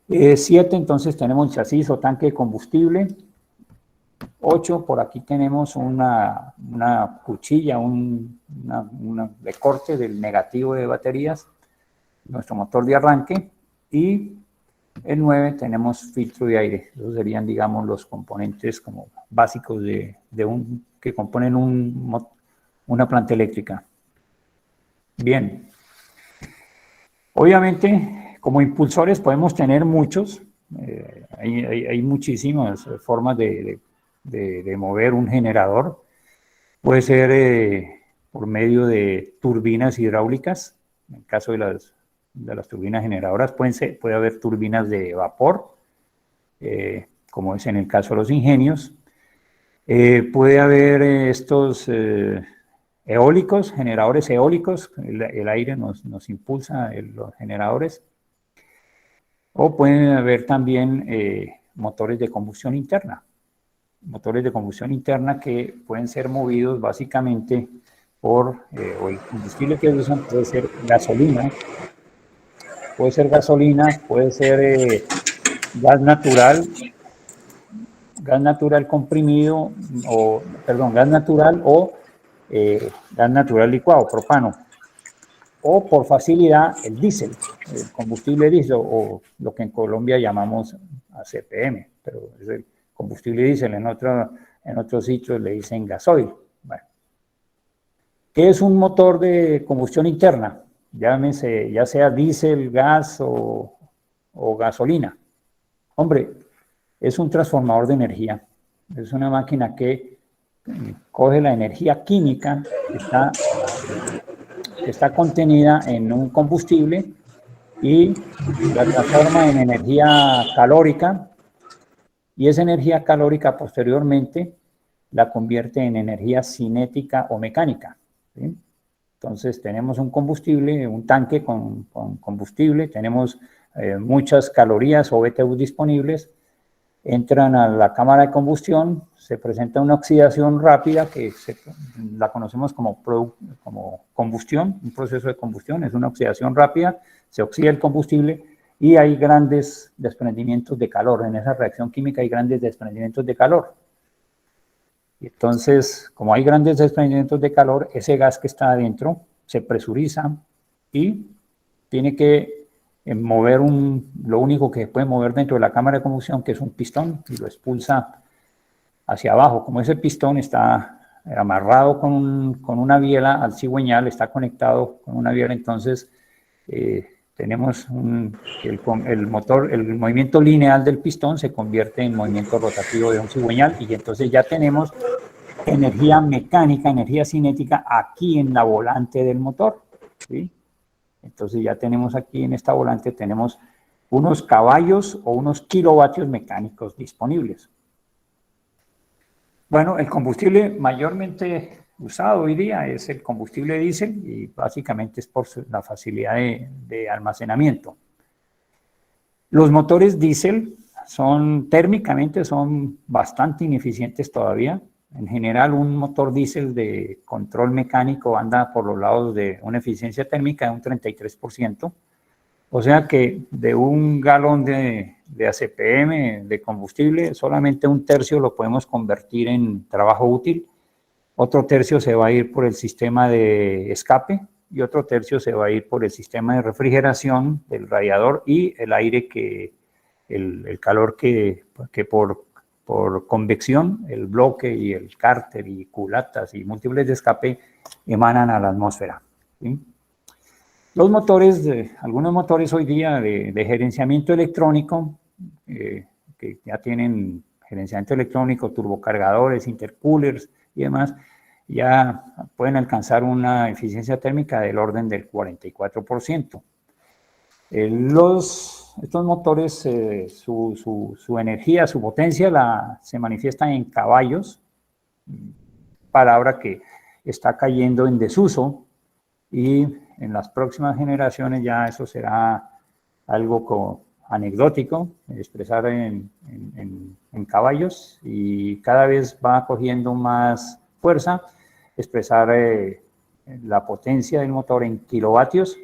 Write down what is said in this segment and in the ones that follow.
7, entonces tenemos chasis o tanque de combustible. 8, por aquí tenemos una cuchilla, de corte del negativo de baterías, nuestro motor de arranque, y el 9 tenemos filtro de aire. Esos serían, digamos, los componentes como básicos que componen una planta eléctrica. Bien. Obviamente, como impulsores podemos tener muchos. Hay muchísimas formas de mover un generador. Puede ser por medio de turbinas hidráulicas. En el caso de las turbinas generadoras puede haber turbinas de vapor, como es en el caso de los ingenios. Puede haber estos eólicos, generadores eólicos, el aire nos impulsa los generadores. O pueden haber también motores de combustión interna. Motores de combustión interna que pueden ser movidos básicamente o el combustible que usan puede ser gasolina, puede ser gas natural comprimido, gas natural o gas natural licuado, propano. O por facilidad el diésel, el combustible diésel, o lo que en Colombia llamamos ACPM, pero es el combustible diésel, en otros sitios le dicen gasoil. Bueno. ¿Qué es un motor de combustión interna? Llámese, ya sea diésel, gas o gasolina. Hombre, es un transformador de energía. Es una máquina que coge la energía química que está contenida en un combustible y la transforma en energía calórica, y esa energía calórica posteriormente la convierte en energía cinética o mecánica, ¿sí? Entonces tenemos un combustible, un tanque con combustible, tenemos muchas calorías o BTUs disponibles, entran a la cámara de combustión, se presenta una oxidación rápida que la conocemos como combustión, un proceso de combustión, es una oxidación rápida, se oxida el combustible y hay grandes desprendimientos de calor. En esa reacción química hay grandes desprendimientos de calor. Y entonces, como hay grandes desprendimientos de calor, ese gas que está adentro se presuriza y tiene que mover lo único que puede mover dentro de la cámara de combustión, que es un pistón, y lo expulsa hacia abajo. Como ese pistón está amarrado con una biela al cigüeñal, está conectado con una biela, entonces tenemos el motor, el movimiento lineal del pistón se convierte en movimiento rotativo de un cigüeñal, y entonces ya tenemos energía mecánica, energía cinética aquí en la volante del motor, ¿sí? Entonces ya tenemos aquí en esta volante, tenemos unos caballos o unos kilovatios mecánicos disponibles. Bueno, el combustible mayormente usado hoy día es el combustible diésel, y básicamente es por la facilidad de almacenamiento. Los motores diésel térmicamente son bastante ineficientes todavía. En general, un motor diésel de control mecánico anda por los lados de una eficiencia térmica de un 33%. O sea que de un galón de ACPM de combustible, solamente un tercio lo podemos convertir en trabajo útil. Otro tercio se va a ir por el sistema de escape y otro tercio se va a ir por el sistema de refrigeración del radiador y el aire el calor que por convección, el bloque y el cárter y culatas y múltiples de escape emanan a la atmósfera, ¿sí? Los motores, algunos motores hoy día de gerenciamiento electrónico, que ya tienen gerenciamiento electrónico, turbocargadores, intercoolers y demás, ya pueden alcanzar una eficiencia térmica del orden del 44%. Estos motores, su energía, su potencia se manifiesta en caballos, palabra que está cayendo en desuso, y en las próximas generaciones ya eso será algo anecdótico, expresar en caballos, y cada vez va cogiendo más fuerza expresar la potencia del motor en kilovatios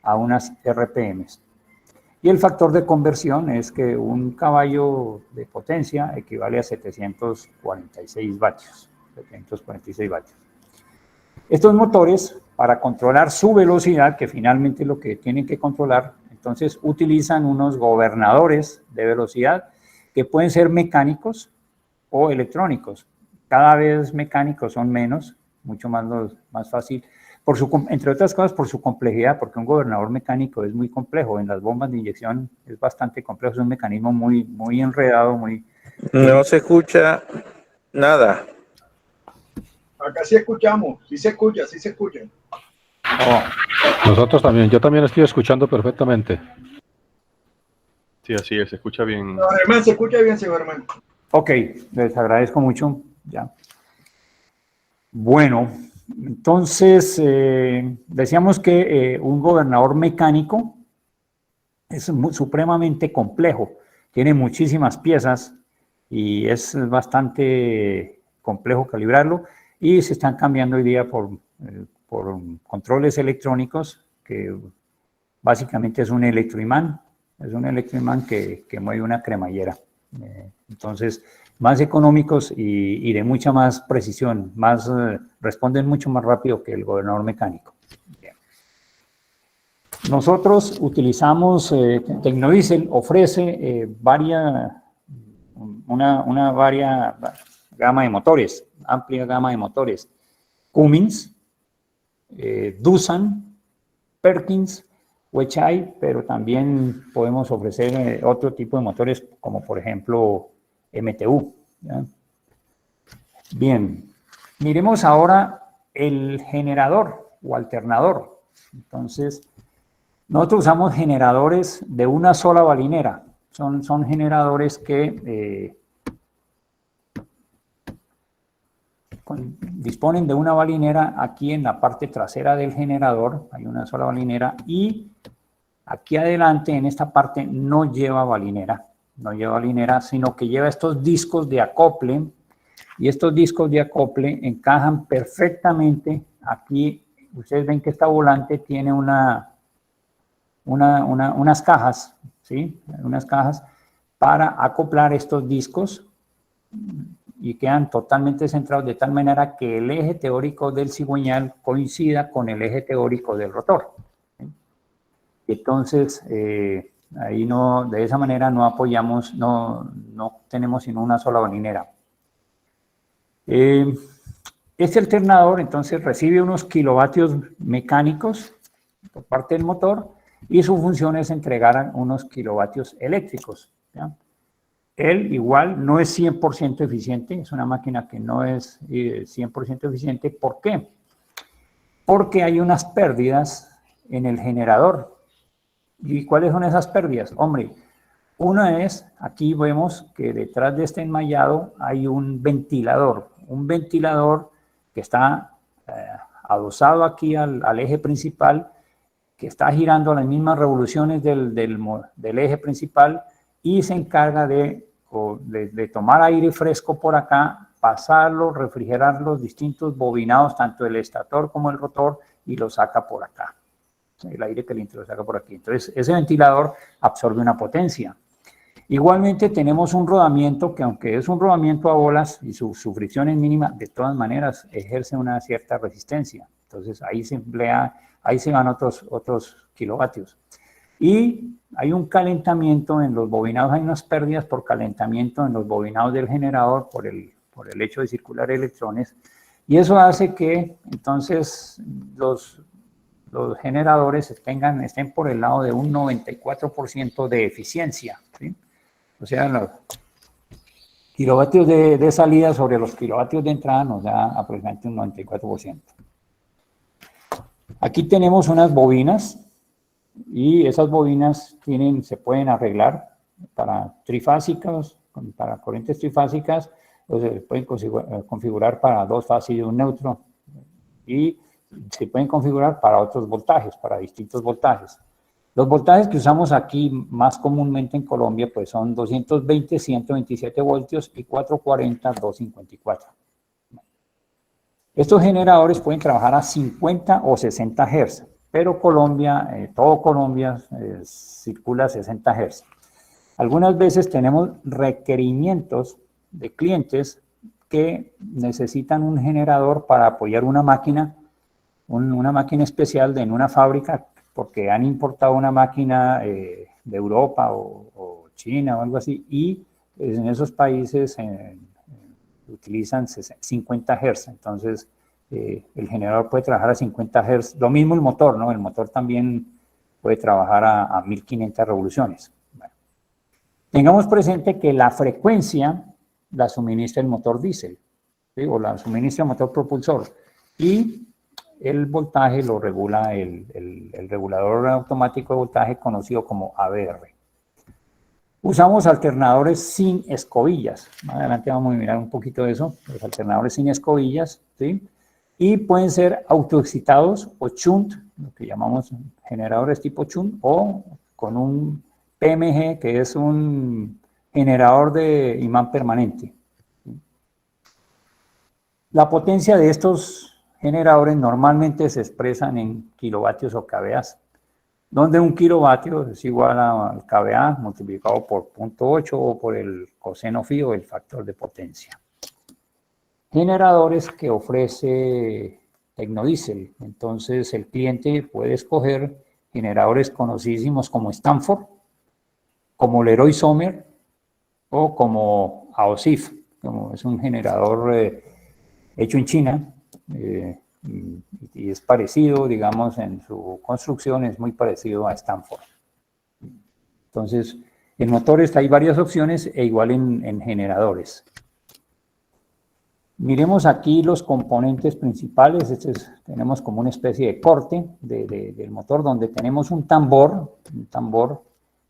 a unas RPMs. Y el factor de conversión es que un caballo de potencia equivale a 746 vatios. 746 vatios. Estos motores, para controlar su velocidad, que finalmente es lo que tienen que controlar, entonces utilizan unos gobernadores de velocidad que pueden ser mecánicos o electrónicos. Cada vez mecánicos son menos, mucho más fácil, entre otras cosas por su complejidad, porque un gobernador mecánico es muy complejo. En las bombas de inyección es bastante complejo, es un mecanismo muy enredado, No se escucha nada. Acá sí escuchamos, sí se escucha, sí se escucha. Oh. Nosotros también, yo también estoy escuchando perfectamente. Sí, así es, se escucha bien. Señor Germán, se escucha bien, señor Germán. Ok, les agradezco mucho. Ya. Bueno, entonces decíamos que un gobernador mecánico es supremamente complejo, tiene muchísimas piezas y es bastante complejo calibrarlo, y se están cambiando hoy día por controles electrónicos, que básicamente es un electroimán que mueve una cremallera. Entonces, más económicos y de mucha más precisión, responden mucho más rápido que el gobernador mecánico. Bien. Nosotros utilizamos, Tecnodiesel ofrece una varia gama de motores, amplia gama de motores. Cummins, Doosan, Perkins, Weichai, pero también podemos ofrecer otro tipo de motores, como por ejemplo MTU. ¿Ya? Bien, miremos ahora el generador o alternador. Entonces, nosotros usamos generadores de una sola balinera. Son generadores que disponen de una balinera aquí en la parte trasera del generador. Hay una sola balinera, y aquí adelante en esta parte no lleva balinera, sino que lleva estos discos de acople, y estos discos de acople encajan perfectamente. Aquí ustedes ven que esta volante tiene unas cajas, ¿sí? Unas cajas para acoplar estos discos, y quedan totalmente centrados de tal manera que el eje teórico del cigüeñal coincida con el eje teórico del rotor. ¿Sí? Entonces, ahí de esa manera no apoyamos, no tenemos sino una sola balinera. Este alternador entonces recibe unos kilovatios mecánicos por parte del motor, y su función es entregar unos kilovatios eléctricos. ¿Ya? Él igual no es 100% eficiente, es una máquina que no es 100% eficiente. ¿Por qué? Porque hay unas pérdidas en el generador. ¿Y cuáles son esas pérdidas? Hombre, una es, aquí vemos que detrás de este enmallado hay un ventilador que está adosado aquí al eje principal, que está girando a las mismas revoluciones del eje principal, y se encarga de tomar aire fresco por acá, pasarlo, refrigerar los distintos bobinados, tanto el estator como el rotor, y lo saca por acá. El aire caliente lo saca por aquí. Entonces, ese ventilador absorbe una potencia. Igualmente tenemos un rodamiento que, aunque es un rodamiento a bolas y su fricción es mínima, de todas maneras ejerce una cierta resistencia. Entonces ahí se van otros kilovatios. Y hay un calentamiento en los bobinados, hay unas pérdidas por calentamiento en los bobinados del generador por el hecho de circular electrones, y eso hace que entonces los generadores estén por el lado de un 94% de eficiencia, ¿sí? O sea, los kilovatios de salida sobre los kilovatios de entrada nos da aproximadamente un 94%. Aquí tenemos unas bobinas, y esas bobinas se pueden arreglar para trifásicas, para corrientes trifásicas, o se pueden configurar para dos fases y un neutro, y se pueden configurar para otros voltajes, para distintos voltajes. Los voltajes que usamos aquí más comúnmente en Colombia pues son 220, 127 voltios y 440, 254. Estos generadores pueden trabajar a 50 o 60 Hz. pero Colombia, todo Colombia circula a 60 Hz. Algunas veces tenemos requerimientos de clientes que necesitan un generador para apoyar una máquina, una máquina especial en una fábrica, porque han importado una máquina de Europa o China o algo así, y en esos países utilizan 50 Hz, entonces el generador puede trabajar a 50 Hz, lo mismo el motor, ¿no? El motor también puede trabajar a 1500 revoluciones. Bueno. Tengamos presente que la frecuencia la suministra el motor diésel, ¿sí? O la suministra el motor propulsor, y el voltaje lo regula el regulador automático de voltaje conocido como ABR. Usamos alternadores sin escobillas. Más adelante vamos a mirar un poquito de eso, los alternadores sin escobillas, ¿sí? Y pueden ser autoexcitados o shunt, lo que llamamos generadores tipo shunt, o con un PMG, que es un generador de imán permanente. La potencia de estos generadores normalmente se expresan en kilovatios o kVA, donde un kilovatio es igual al kVA multiplicado por 0.8 o por el coseno phi o el factor de potencia. Generadores que ofrece Tecnodiesel. Entonces el cliente puede escoger generadores conocidísimos como Stanford, como Leroy Somer o como AOSIF, como es un generador hecho en China, y es parecido, digamos, en su construcción, es muy parecido a Stanford. Entonces, en motores hay varias opciones e igual en generadores. Miremos aquí los componentes principales. Tenemos como una especie de corte del motor donde tenemos un tambor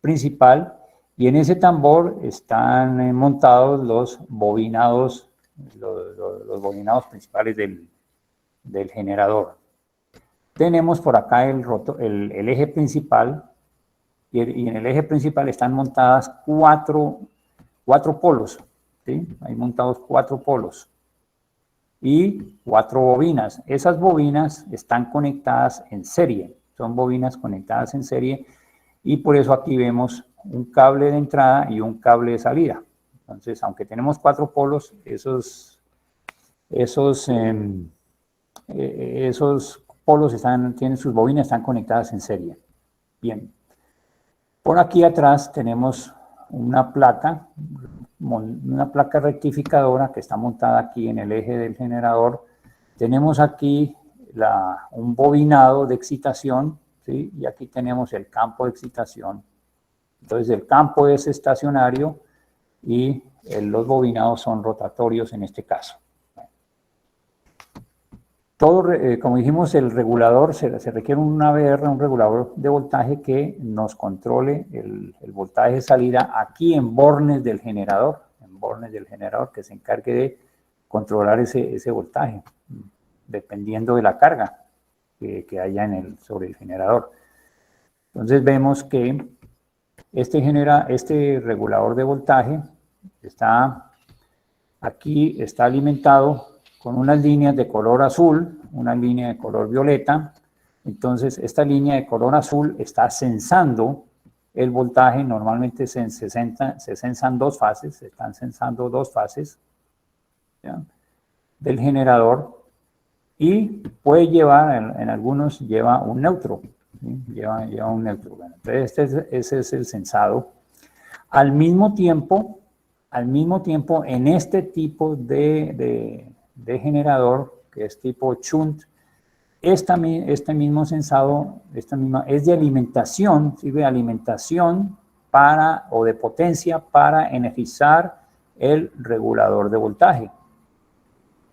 principal, y en ese tambor están montados los bobinados, los bobinados principales del generador. Tenemos por acá el eje principal, y en el eje principal están montadas cuatro polos, ¿sí? Hay montados 4 polos y 4 bobinas. Esas bobinas están conectadas en serie, son bobinas conectadas en serie, y por eso aquí vemos un cable de entrada y un cable de salida. Entonces, aunque tenemos 4 polos, esos polos tienen sus bobinas, están conectadas en serie. Bien. Por aquí atrás tenemos una placa rectificadora que está montada aquí en el eje del generador. Tenemos aquí un bobinado de excitación, ¿sí? Y aquí tenemos el campo de excitación. Entonces el campo es estacionario y los bobinados son rotatorios en este caso. Como dijimos, el regulador, se requiere un ABR, un regulador de voltaje que nos controle el voltaje de salida aquí en bornes del generador, que se encargue de controlar ese voltaje, dependiendo de la carga que haya sobre el generador. Entonces vemos que este regulador de voltaje está alimentado con unas líneas de color azul, una línea de color violeta. Entonces, esta línea de color azul está censando el voltaje. Normalmente se censan 2 fases, se están censando 2 fases, ¿ya?, del generador, y puede llevar, en algunos lleva un neutro, ¿sí? Lleva un neutro. Bueno, entonces, ese es el censado. Al mismo tiempo, en este tipo de generador, que es tipo shunt, este mismo sensado, es de alimentación, sirve de alimentación o de potencia para energizar el regulador de voltaje.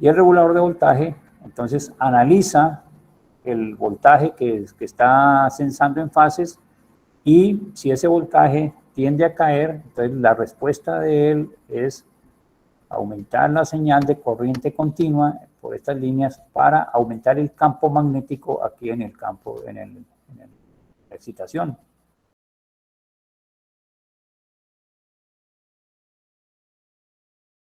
Y el regulador de voltaje, entonces, analiza el voltaje que está censando en fases, y si ese voltaje tiende a caer, entonces la respuesta de él es aumentar la señal de corriente continua por estas líneas para aumentar el campo magnético aquí en el campo, en la excitación.